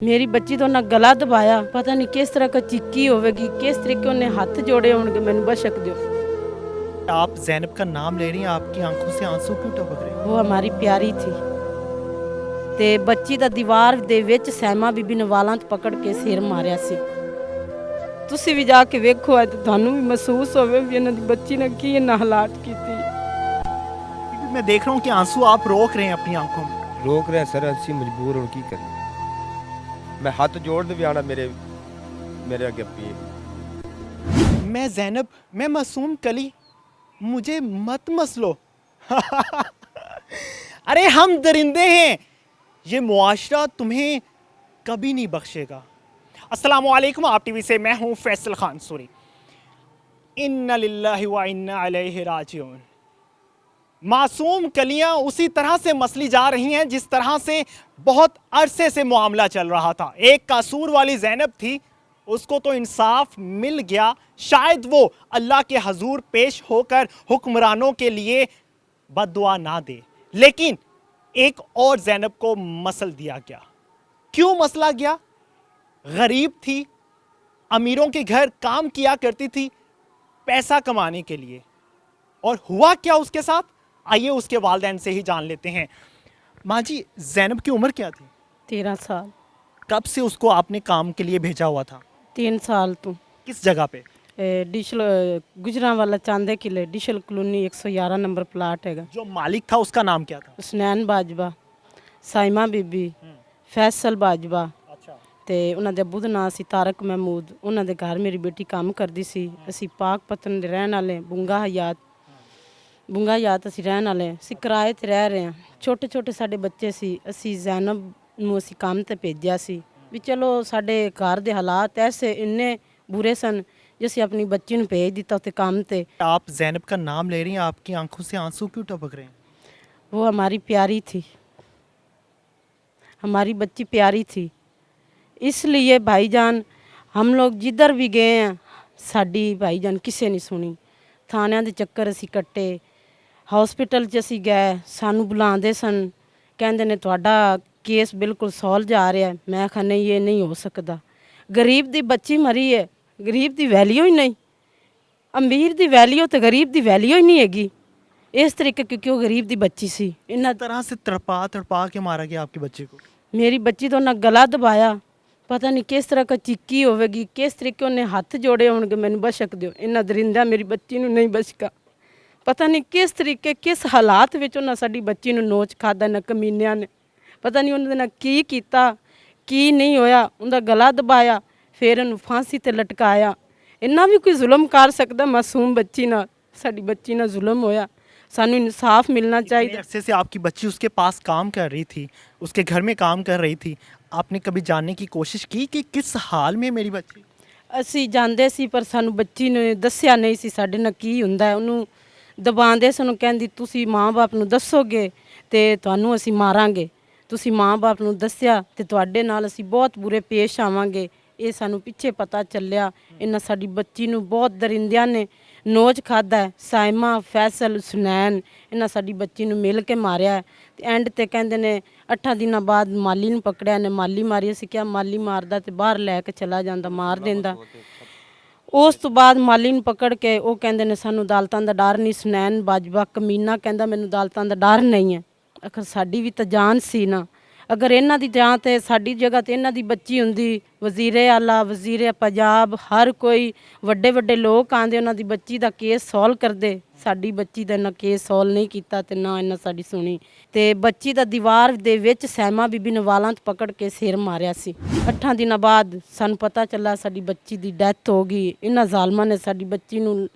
मेरी बच्ची तो ना गला दबाया, पता नहीं किस तरह का चिक्की होगी, किस तरीके उन्हें हाथ जोड़े होंगे, मैंने बशक दो। आप ज़ैनब का नाम ले रही हैं, आपकी आंखों से आंसू क्यों टपक रहे हैं? वो हमारी प्यारी थी ਤੇ ਬੱਚੀ ਦਾ ਦੀਵਾਰ ਦੇ ਵਿੱਚ ਸੈਮਾ ਬੀਬੀ ਨੇ ਵਾਲਾਂ ਤੋਂ ਪਕੜ ਕੇ ਸਿਰ ਮਾਰਿਆ ਸੀ। ਤੁਸੀਂ ਵੀ ਜਾ ਕੇ ਵੇਖੋ ਤੇ ਤੁਹਾਨੂੰ ਵੀ ਮਹਿਸੂਸ ਹੋਵੇ ਵੀ ਇਹਨਾਂ ਦੀ ਬੱਚੀ ਨੇ ਕੀ ਇਹਨਾਂ ਹਾਲਾਤ ਕੀਤੀ। मैं देख रहा हूँ कि आंसू आप रोक रहे हैं अपनी आंखों में। रोक रहे हैं सर, ਅਸੀਂ ਮਜਬੂਰ ਹੁਣ ਕੀ ਕਰੀਏ। मैं हथ जोड़ दे आना मेरे अगे पिए। मैं ज़ैनब, मैं मासूम कली, मुझे मत मसलो। अरे हम दरिंदे हैं, ये मुआशरा तुम्हें कभी नहीं बख्शेगा। अस्सलामु अलैकुम, आप टीवी से मैं हूँ फैसल खान सूरी। इन्ना लिल्लाहि व इन्ना इलैहि राजिऊन। मासूम कलियां उसी तरह से मसली जा रही हैं जिस तरह से बहुत अरसे से मामला चल रहा था। एक कसूर वाली ज़ैनब थी, उसको तो इंसाफ मिल गया, शायद वो अल्लाह के हजूर पेश होकर हुक्मरानों के लिए बद्दुआ ना दे, लेकिन एक और ज़ैनब को मसल दिया गया। क्यों मसला गया? गरीब थी, अमीरों के घर काम किया करती थी पैसा कमाने के लिए, और हुआ क्या उसके साथ, आइए उसके वालिदैन से ही जान लेते हैं। माँ जी, ज़ैनब की उम्र क्या थी? 13 साल। कब से उसको आपने काम के लिए भेजा हुआ था? 3 साल ਤੋਂ किस जगह पे? डिशल गुजरांवाला चांदे किले डिशल कॉलोनी 111 नंबर प्लाट हैगा। जो मालिक था उसका नाम क्या था? ਹੁਸਨੈਨ ਬਾਜਵਾ, ਸਾਇਮਾ ਬੀਬੀ, ਫੈਸਲ ਬਾਜਵਾ अच्छा। ਤੇ ਉਹਨਾਂ ਦੇ ਅੱਬੂ ਦਾ ਨਾਂ ਸੀ ਤਾਰਕ ਮਹਿਮੂਦ। ਉਹਨਾਂ ਦੇ ਘਰ ਮੇਰੀ ਬੇਟੀ ਕੰਮ ਕਰਦੀ ਸੀ। ਅਸੀਂ ਪਾਕਪਤਨ ਦੇ ਰਹਿਣ ਵਾਲੇ, ਬੁੰਗਾ ਹਯਾਤ ਅਸੀਂ ਰਹਿਣ ਵਾਲੇ। ਅਸੀਂ ਕਿਰਾਏ ਤੇ ਰਹਿ ਰਹੇ ਹਾਂ। ਛੋਟੇ ਛੋਟੇ ਸਾਡੇ ਬੱਚੇ ਸੀ। ਅਸੀਂ ਜ਼ੈਨਬ ਨੂੰ ਅਸੀਂ ਕੰਮ ਤੇ ਭੇਜਿਆ ਸੀ ਵੀ ਚਲੋ ਸਾਡੇ ਘਰ ਦੇ ਹਾਲਾਤ ਐਸੇ ਇੰਨੇ ਬੁਰੇ ਸਨ ਜੇ ਅਸੀਂ ਆਪਣੀ ਬੱਚੀ ਨੂੰ ਭੇਜ ਦਿੱਤਾ ਉੱਥੇ ਕੰਮ ਤੇ। आप ज़ैनब का नाम ले रही हैं, आपकी आंखों से आंसू क्यों टपक रहे हैं? वो हमारी प्यारी थी, हमारी बच्ची प्यारी थी, इसलिए भाईजान हम लोग जिधर भी गए हैं साड़ी भाईजान किसी नहीं सुनी। थानिਆਂ ਦੇ ਚੱਕਰ ਅਸੀਂ ਕੱਟੇ, ਹਸਪੀਟਲ 'ਚ ਅਸੀਂ ਗਏ, ਸਾਨੂੰ ਬੁਲਾਉਂਦੇ ਸਨ, ਕਹਿੰਦੇ ਨੇ ਤੁਹਾਡਾ ਕੇਸ ਬਿਲਕੁਲ ਸੋਲਵ ਜਾ ਰਿਹਾ। ਮੈਂ ਕਿਹਾ ਨਹੀਂ, ਇਹ ਨਹੀਂ ਹੋ ਸਕਦਾ। ਗਰੀਬ ਦੀ ਬੱਚੀ ਮਰੀ ਹੈ, ਗਰੀਬ ਦੀ ਵੈਲਿਊ ਹੀ ਨਹੀਂ। ਅਮੀਰ ਦੀ ਵੈਲਿਊ ਤੇ ਗਰੀਬ ਦੀ ਵੈਲਿਊ ਹੀ ਨਹੀਂ ਹੈਗੀ। ਇਸ ਤਰੀਕੇ ਕਿਉਂਕਿ ਉਹ ਗਰੀਬ ਦੀ ਬੱਚੀ ਸੀ। ਇਹਨਾਂ किस तरह से तड़पा तड़पा के मारा गया आपकी बच्चे को? मेरी बच्ची तो ना गला दबाया, पता नहीं किस तरह का चिक्की होगी, किस तरीके उन्हें हाथ जोड़े होंगे, मैंने बशक दो। इन्ना दरिंदा मेरी बच्ची नूं नहीं बशका। पता नहीं किस तरीके किस हालात विच उन्हां साडी बच्ची नूं नोच खादा ना कमीनिਆਂ ने। पता नहीं उन्होंने की कीता, की नहीं होया। उनका गला दबाया, फिर उन्हें फांसी ते लटकाया। इन्ना भी कोई जुल्म कर सकदा मासूम बच्ची नाल? साडी बच्ची नाल जुल्म होया, सानू इंसाफ मिलना इतने चाहिए। अरसे से आपकी बच्ची उसके पास काम कर रही थी, उसके घर में काम कर रही थी, आपने कभी जानने की कोशिश की कि किस हाल में मेरी बच्ची? ਅਸੀਂ ਜਾਂਦੇ ਸੀ ਪਰ ਸਾਨੂੰ ਬੱਚੀ ਨੇ ਦੱਸਿਆ ਨਹੀਂ ਸੀ ਸਾਡੇ ਨਾਲ ਕੀ ਹੁੰਦਾ। ਉਹਨੂੰ ਦਬਾਉਂਦੇ ਸਾਨੂੰ, ਕਹਿੰਦੀ ਤੁਸੀਂ ਮਾਂ-ਬਾਪ ਨੂੰ ਦੱਸੋਗੇ ਤੇ ਤੁਹਾਨੂੰ ਅਸੀਂ ਮਾਰਾਂਗੇ। ਤੁਸੀਂ ਮਾਂ-ਬਾਪ ਨੂੰ ਦੱਸਿਆ ਤੇ ਤੁਹਾਡੇ ਨਾਲ ਅਸੀਂ ਬਹੁਤ ਬੁਰੇ ਪੇਸ਼ ਆਵਾਂਗੇ। ਇਹ ਸਾਨੂੰ ਪਿੱਛੇ ਪਤਾ ਚੱਲਿਆ। ਇਹਨਾਂ ਸਾਡੀ ਬੱਚੀ ਨੂੰ ਬਹੁਤ ਦਰਿੰਦਿਆਂ ਨੇ ਨੋਚ ਖਾਦਾ। ਸਾਇਮਾ, ਫੈਸਲ, ਹੁਸਨੈਨ, ਇਹਨਾਂ ਸਾਡੀ ਬੱਚੀ ਨੂੰ ਮਿਲ ਕੇ ਮਾਰਿਆ। ਤੇ ਐਂਡ ਤੇ ਕਹਿੰਦੇ ਨੇ 8 ਦਿਨਾਂ ਬਾਅਦ ਮਾਲੀ ਨੂੰ ਪਕੜਿਆ ਨੇ। ਮਾਲੀ ਮਾਰੀ। ਅਸੀਂ ਕਿਹਾ ਮਾਲੀ ਮਾਰਦਾ ਤੇ ਬਾਹਰ ਲੈ ਕੇ ਚਲਾ ਜਾਂਦਾ, ਮਾਰ ਦਿੰਦਾ। ਉਸ ਤੋਂ ਬਾਅਦ ਮਾਲੀ ਨੂੰ ਪਕੜ ਕੇ ਉਹ ਕਹਿੰਦੇ ਨੇ ਸਾਨੂੰ ਅਦਾਲਤਾਂ ਦਾ ਡਰ ਨਹੀਂ। ਹੁਸਨੈਨ ਬਾਜਵਾ ਕਮੀਨਾ ਕਹਿੰਦਾ ਮੈਨੂੰ ਅਦਾਲਤਾਂ ਦਾ ਡਰ ਨਹੀਂ ਹੈ। ਅਖਰ ਸਾਡੀ ਵੀ ਤਾਂ ਜਾਨ ਸੀ ਨਾ। ਅਗਰ ਇਹਨਾਂ ਦੀ ਜਾਨ ਤੇ ਸਾਡੀ ਜਗ੍ਹਾ ਤੇ ਇਹਨਾਂ ਦੀ ਬੱਚੀ ਹੁੰਦੀ, ਵਜ਼ੀਰੇ ਆਲਾ, ਵਜ਼ੀਰੇ ਪੰਜਾਬ, ਹਰ ਕੋਈ ਵੱਡੇ ਵੱਡੇ ਲੋਕ ਆਂਦੇ ਉਹਨਾਂ ਦੀ ਬੱਚੀ ਦਾ ਕੇਸ ਸੋਲਵ ਕਰਦੇ। ਸਾਡੀ ਬੱਚੀ ਦਾ ਨਾ ਕੇਸ ਸੋਲਵ ਨਹੀਂ ਕੀਤਾ ਤੇ ਨਾ ਇਹਨਾਂ ਸਾਡੀ ਸੁਣੀ। ਤੇ ਬੱਚੀ ਦਾ ਦੀਵਾਰ ਦੇ ਵਿੱਚ ਸੈਮਾ ਬੀਬੀ ਨੇ ਵਾਲਾਂ ਤੋਂ ਪਕੜ ਕੇ ਸਿਰ ਮਾਰਿਆ ਸੀ। 8 ਦਿਨਾਂ ਬਾਅਦ ਸਾਨੂੰ ਪਤਾ ਚੱਲਾ ਸਾਡੀ ਬੱਚੀ ਦੀ ਡੈਥ ਹੋ ਗਈ। ਇਹਨਾਂ ਜ਼ਾਲਮਾਂ ਨੇ ਸਾਡੀ ਬੱਚੀ ਨੂੰ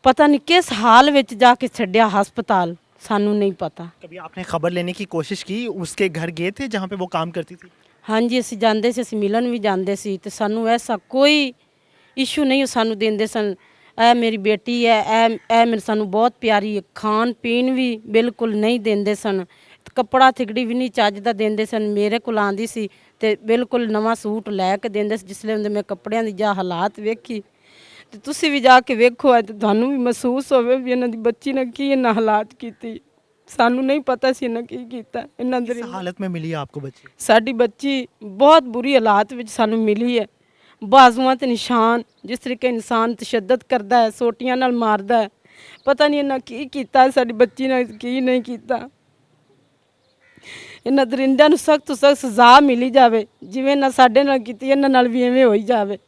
ਪਤਾ ਨਹੀਂ ਕਿਸ ਹਾਲ ਵਿੱਚ ਜਾ ਕੇ ਛੱਡਿਆ ਹਸਪਤਾਲ, ਸਾਨੂੰ नहीं पता। कभी आपने खबर लेने की कोशिश की? उसके घर गए थे जहाँ पे वो काम करती थी? हाँ जी, ਅਸੀਂ ਜਾਂਦੇ ਸੀ, ਅਸੀਂ ਮਿਲਣ ਵੀ ਜਾਂਦੇ ਸੀ ਤੇ ਸਾਨੂੰ ਐਸਾ ਕੋਈ ਇਸ਼ੂ ਨਹੀਂ ਸਾਨੂੰ ਦਿੰਦੇ ਸਨ। ਇਹ ਮੇਰੀ ਬੇਟੀ ਹੈ, ਇਹ ਮੇਰੇ ਸਾਨੂੰ ਬਹੁਤ ਪਿਆਰੀ ਹੈ। ਖਾਣ ਪੀਣ ਵੀ ਬਿਲਕੁਲ ਨਹੀਂ ਦਿੰਦੇ ਸਨ। ਕੱਪੜਾ ਥਿਗੜੀ ਵੀ ਨਹੀਂ ਚੱਜ ਦਾ ਦਿੰਦੇ ਸਨ। ਮੇਰੇ ਕੋਲ ਆਂਦੀ ਸੀ ਤੇ ਬਿਲਕੁਲ ਨਵਾਂ ਸੂਟ ਲੈ ਕੇ ਦਿੰਦੇ ਸੀ। ਜਿਸਲੇ ਹੁੰਦੇ ਮੈਂ ਕੱਪੜਿਆਂ ਦੀ ਜਾਂ ਹਾਲਾਤ ਵੇਖੀ ਤੇ ਤੁਸੀਂ ਵੀ ਜਾ ਕੇ ਵੇਖੋ ਤੇ ਤੁਹਾਨੂੰ ਵੀ ਮਹਿਸੂਸ ਹੋਵੇ ਵੀ ਇਹਨਾਂ ਦੀ ਬੱਚੀ ਨੇ ਕੀ ਇਹਨਾਂ ਹਾਲਾਤ ਕੀਤੀ। ਸਾਨੂੰ ਨਹੀਂ ਪਤਾ ਸੀ ਇਹਨਾਂ ਕੀ ਕੀਤਾ ਇਹਨਾਂ किस ਦਰਿੰਦਿਆਂ हालत में मिली आपको बच्ची? ਸਾਡੀ ਬੱਚੀ ਬਹੁਤ ਬੁਰੀ ਹਾਲਾਤ ਵਿੱਚ ਸਾਨੂੰ ਮਿਲੀ ਹੈ। ਬਾਜ਼ੂਆਂ ਤੇ ਨਿਸ਼ਾਨ, ਜਿਸ ਤਰੀਕੇ ਇਨਸਾਨ ਤਸ਼ੱਦਦ ਕਰਦਾ ਹੈ, ਸੋਟੀਆਂ ਨਾਲ ਮਾਰਦਾ ਹੈ, ਪਤਾ ਨਹੀਂ ਇਹਨਾਂ ਕੀ ਕੀਤਾ ਸਾਡੀ ਬੱਚੀ ਨਾਲ, ਕੀ ਨਹੀਂ ਕੀਤਾ। ਇਹਨਾਂ ਦਰਿੰਦਿਆਂ ਨੂੰ ਸਖਤ ਤੋਂ ਸਖਤ ਸਜ਼ਾ ਮਿਲੀ ਜਾਵੇ, ਜਿਵੇਂ ਇਹਨਾਂ ਸਾਡੇ ਨਾਲ ਕੀਤੀ ਇਹਨਾਂ ਨਾਲ ਵੀ ਐਵੇਂ ਹੋਈ ਜਾਵੇ।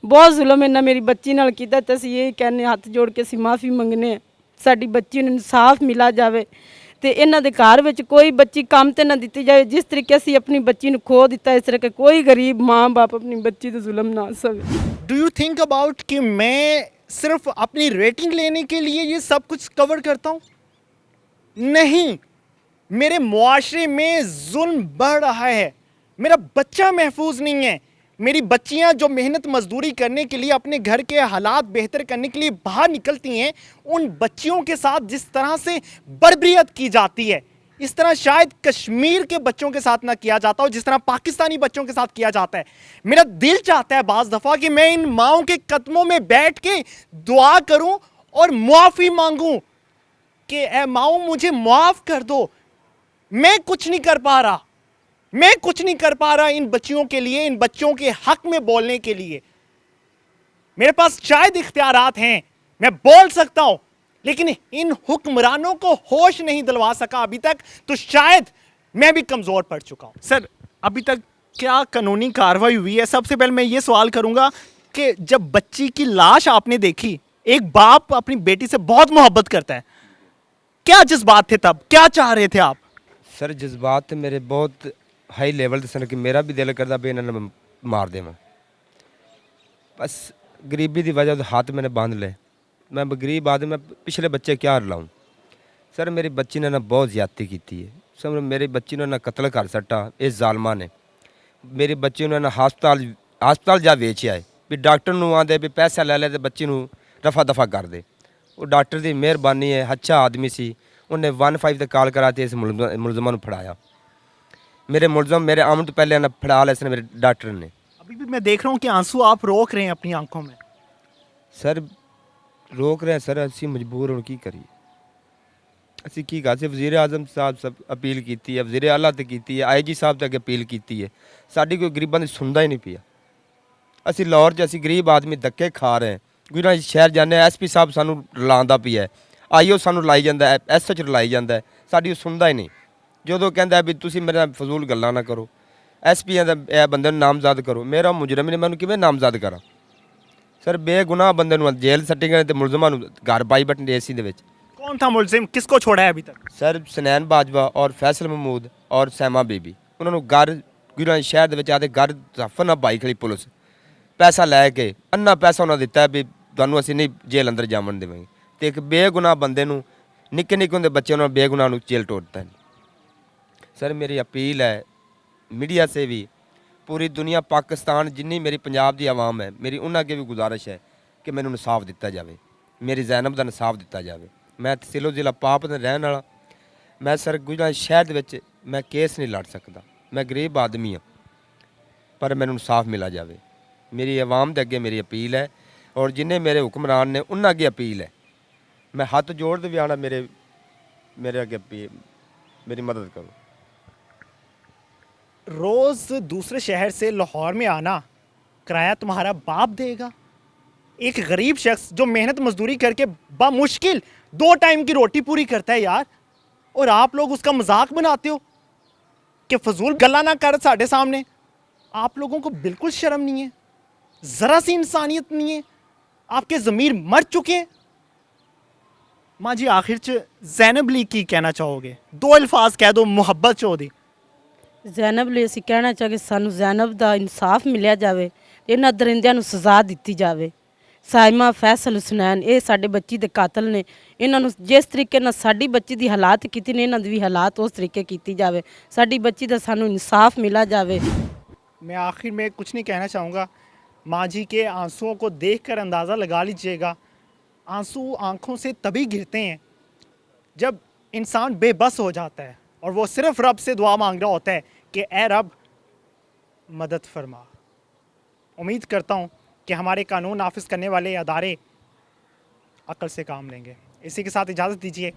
ਬਹੁਤ ਜ਼ੁਲਮ ਇਹਨਾਂ ਮੇਰੀ ਬੱਚੀ ਨਾਲ ਕੀਤਾ ਤੇ ਅਸੀਂ ਇਹ ਕਹਿੰਦੇ ਹੱਥ ਜੋੜ ਕੇ ਅਸੀਂ ਮਾਫੀ ਮੰਗਨੇ ਹਾਂ, ਸਾਡੀ ਬੱਚੀ ਨੂੰ ਇਨਸਾਫ ਮਿਲਾ ਜਾਵੇ ਤੇ ਇਹਨਾਂ ਦੇ ਘਰ ਵਿੱਚ ਕੋਈ ਬੱਚੀ ਕੰਮ ਤੇ ਨਾ ਦਿੱਤੀ ਜਾਵੇ। ਜਿਸ ਤਰੀਕੇ ਅਸੀਂ ਆਪਣੀ ਬੱਚੀ ਨੂੰ ਖੋ ਦਿੱਤਾ, ਇਸ ਤਰ੍ਹਾਂ ਕਿ ਕੋਈ ਗਰੀਬ ਮਾਂ ਬਾਪ ਆਪਣੀ ਬੱਚੀ ਤੇ ਜ਼ੁਲਮ ਨਾ ਸਵੇ। डू यू थिंक अबाउट कि मैं सिर्फ अपनी रेटिंग लेने के लिए ये सब कुछ कवर करता हूँ? नहीं, मेरे मुआशरे में जुल्म बढ़ रहा है, मेरा बच्चा महफूज नहीं है। मेरी बच्चियां जो मेहनत मजदूरी करने के लिए अपने घर के हालात बेहतर करने के लिए बाहर निकलती हैं, उन बच्चियों के साथ जिस तरह से बर्बरियत की जाती है, इस तरह शायद कश्मीर के बच्चों के साथ ना किया जाता हो जिस तरह पाकिस्तानी बच्चों के साथ किया जाता है। मेरा दिल चाहता है बाज़ दफ़ा कि मैं इन माओं के कदमों में बैठ के दुआ करूं और मुआफ़ी मांगूं कि ए माओ मुझे माफ़ कर दो, मैं कुछ नहीं कर पा रहा, मैं कुछ नहीं कर पा रहा इन बच्चियों के लिए, इन बच्चों के हक में बोलने के लिए। मेरे पास शायद इख्तियारात हैं, मैं बोल सकता हूं, लेकिन इन हुक्मरानों को होश नहीं दिलवा सका अभी तक, तो शायद मैं भी कमज़ोर पड़ चुका हूं। सर, अभी तक क्या कानूनी कार्रवाई हुई है? सबसे पहले मैं ये सवाल करूंगा कि जब बच्ची की लाश आपने देखी, एक बाप अपनी बेटी से बहुत मोहब्बत करता है, क्या जज्बात थे तब, क्या चाह रहे थे आप? ਸਰ ਜਜ਼ਬਾਤ ਤੇ ਮੇਰੇ ਬਹੁਤ ਹਾਈ ਲੈਵਲ ਤੇ ਸਨ ਕਿ ਮੇਰਾ ਵੀ ਦਿਲ ਕਰਦਾ ਵੀ ਇਹਨਾਂ ਨੂੰ ਮੈਂ ਮਾਰ ਦੇਵਾਂ। ਬਸ ਗਰੀਬੀ ਦੀ ਵਜ੍ਹਾ ਤੋਂ ਹੱਥ ਮੈਨੇ ਬੰਨ ਲਏ। ਮੈਂ ਗਰੀਬ ਆਦਮੀ, ਮੈਂ ਪਿਛਲੇ ਬੱਚੇ ਕਿਆ ਰਲਾऊं। ਸਰ ਮੇਰੀ ਬੱਚੀ ਨੇ ਨਾ ਬਹੁਤ ਜ਼ਿਆਦਤੀ ਕੀਤੀ ਹੈ। ਸਰ ਮੇਰੀ ਬੱਚੀ ਨੂੰ ਨਾ ਕਤਲ ਕਰ ਸੱਟਾ ਇਹ ਜ਼ਾਲਮਾਂ ਨੇ। ਮੇਰੀ ਬੱਚੀ ਨੂੰ ਨਾ ਹਸਪਤਾਲ ਜਾ ਵੇਚਿਆ ਹੈ ਵੀ ਡਾਕਟਰ ਨੂੰ ਆਂਦੇ ਵੀ ਪੈਸਾ ਲੈ ਲੈ ਤੇ ਬੱਚੀ ਨੂੰ ਰਫਾ ਦਫਾ ਕਰ ਦੇ। ਉਹ ਡਾਕਟਰ ਦੀ ਮਿਹਰਬਾਨੀ ਹੈ, ਅੱਛਾ ਆਦਮੀ ਸੀ, ਉਹਨੇ 15 ਤੇ ਕਾਲ ਕਰਾ ਤੇ ਇਸ ਮੁਲਜ਼ਮਾਂ ਨੂੰ ਫੜਾਇਆ। मेरे मुलजम मेरे आमन तो पहले ना फड़ा लिया इसने मेरे डॉक्टर ने। अभी भी मैं देख रहा हूँ कि आंसू आप रोक रहे हैं अपनी आंखों में। सर रोक रहे हैं सर, असी मजबूर हूँ की करिए। असी की कर वज़ीर आज़म साहब सब अपील की है, वज़ीर आला ते की है, IG साहब तक अपील की है, साड़ी कोई गरीबों की सुनता ही नहीं पिया। असी लाहौर च असी गरीब आदमी धक्के खा रहे हैं, कोई ना शहर जाने SP साहब सानू लांदा पिया है, IO सानू लाई जाता है, SH लाई जाता है, साड़ी सुनता ही नहीं। ਜਦੋਂ ਕਹਿੰਦਾ ਵੀ ਤੁਸੀਂ ਮੇਰੇ ਨਾਲ ਫਜ਼ੂਲ ਗੱਲਾਂ ਨਾ ਕਰੋ, ਐਸਪੀਆਂ ਦਾ ਇਹ ਬੰਦੇ ਨੂੰ ਨਾਮਜ਼ਦ ਕਰੋ, ਮੇਰਾ ਮੁਜਰਮ ਨੇ ਮੈਨੂੰ ਕਿਵੇਂ ਨਾਮਜ਼ਦ ਕਰਾਂ? ਸਰ ਬੇਗੁਨਾਹ ਬੰਦੇ ਨੂੰ ਜੇਲ੍ਹ ਸੱਟੀ ਗਏ ਤੇ ਮੁਲਜ਼ਮਾਂ ਨੂੰ ਘਰ ਪਾਈ ਬੈਠੇ AC ਦੇ ਵਿੱਚ। कौन था मुलजिम, किसको छोड़ा है अभी तक? ਸਰ ਸਨੈਨ ਬਾਜਵਾ ਔਰ ਫੈਸਲ ਮਹਿਮੂਦ ਔਰ ਸੈਮਾ ਬੀਬੀ, ਉਹਨਾਂ ਨੂੰ ਘਰ ਗੁਰਾਂ ਸ਼ਹਿਰ ਦੇ ਵਿੱਚ ਆਦੇ ਘਰ ਜ਼ਫਨਾ ਬਾਈ ਖੜੀ ਪੁਲਿਸ ਪੈਸਾ ਲੈ ਕੇ ਅੰਨਾ ਪੈਸਾ ਉਹਨਾਂ ਦਿੱਤਾ ਵੀ ਤੁਹਾਨੂੰ ਅਸੀਂ ਨਹੀਂ ਜੇਲ੍ਹ ਅੰਦਰ ਜਾਵਣ ਦੇਵਾਂਗੇ, ਤੇ ਇੱਕ ਬੇਗੁਨਾਹ ਬੰਦੇ ਨੂੰ ਨਿੱਕੇ ਨਿੱਕੇ ਹੁੰਦੇ ਬੱਚੇ ਉਹਨਾਂ ਬੇਗੁਨਾਹ ਨੂੰ ਜੇਲ੍ਹ ਤੋੜ ਦਿੱਤਾ। सर मेरी अपील है मीडिया से भी, पूरी दुनिया पाकिस्तान जिन्नी मेरी पंजाब की आवाम है, मेरी उन्होंने अगे भी गुजारिश है कि मैंने इंसाफ दिता जाए, मेरी जैनब का इंसाफ दिता जाए। मैं तहसीलो जिला पाप का रहने वाला, मैं सर गुजरात शहर के मैं केस नहीं लड़ सकता, मैं गरीब आदमी हाँ, पर मैंने इंसाफ मिला जाए। मेरी आवाम के अगे मेरी अपील है और जिन्हें मेरे हुक्मरान ने उन्होंने अगे अपील है, मैं हाथ जोड़ दे भी आना मेरे अगे मेरी मदद करो। रोज दूसरे शहर से लाहौर में आना किराया तुम्हारा बाप देगा? एक गरीब शख्स जो मेहनत मजदूरी करके बामुश्किल 2 टाइम की रोटी पूरी करता है यार, और आप लोग उसका मजाक बनाते हो कि फजूल गल्ला ना कर साढ़े सामने। आप लोगों को बिल्कुल शर्म नहीं है, ज़रा सी इंसानियत नहीं है, आपके ज़मीर मर चुके हैं। माँ जी आखिर च ज़ैनब ली की कहना चाहोगे? 2 अल्फाज कह दो मुहब्बत चौधरी। ਜ਼ੈਨਬ ਲਈ ਅਸੀਂ ਕਹਿਣਾ ਚਾਹਾਂਗੇ ਸਾਨੂੰ ਜ਼ੈਨਬ ਦਾ ਇਨਸਾਫ ਮਿਲਿਆ ਜਾਵੇ, ਇਹਨਾਂ ਦਰਿੰਦਿਆਂ ਨੂੰ ਸਜ਼ਾ ਦਿੱਤੀ ਜਾਵੇ। ਸਾਇਮਾ, ਫੈਸਲ, ਹੁਸਨੈਨ ਇਹ ਸਾਡੇ ਬੱਚੀ ਦੇ ਕਾਤਲ ਨੇ, ਇਹਨਾਂ ਨੂੰ ਜਿਸ ਤਰੀਕੇ ਨਾਲ ਸਾਡੀ ਬੱਚੀ ਦੀ ਹਾਲਾਤ ਕੀਤੀ ਨੇ ਇਹਨਾਂ ਦੀ ਵੀ ਹਾਲਾਤ ਉਸ ਤਰੀਕੇ ਕੀਤੀ ਜਾਵੇ, ਸਾਡੀ ਬੱਚੀ ਦਾ ਸਾਨੂੰ ਇਨਸਾਫ ਮਿਲਾ ਜਾਵੇ। मैं आखिर में कुछ नहीं कहना चाहूँगा, माँ जी के आंसुओं को देखकर अंदाज़ा लगा लीजिएगा, आंसू आंखों से तभी गिरते हैं जब इंसान बेबस हो जाता है और वो सिर्फ रब से दुआ मांग रहा होता है कि ए रब मदद फरमा। उम्मीद करता हूँ कि हमारे कानून नाफिज करने वाले अदारे अक्ल से काम लेंगे। इसी के साथ इजाज़त दीजिए।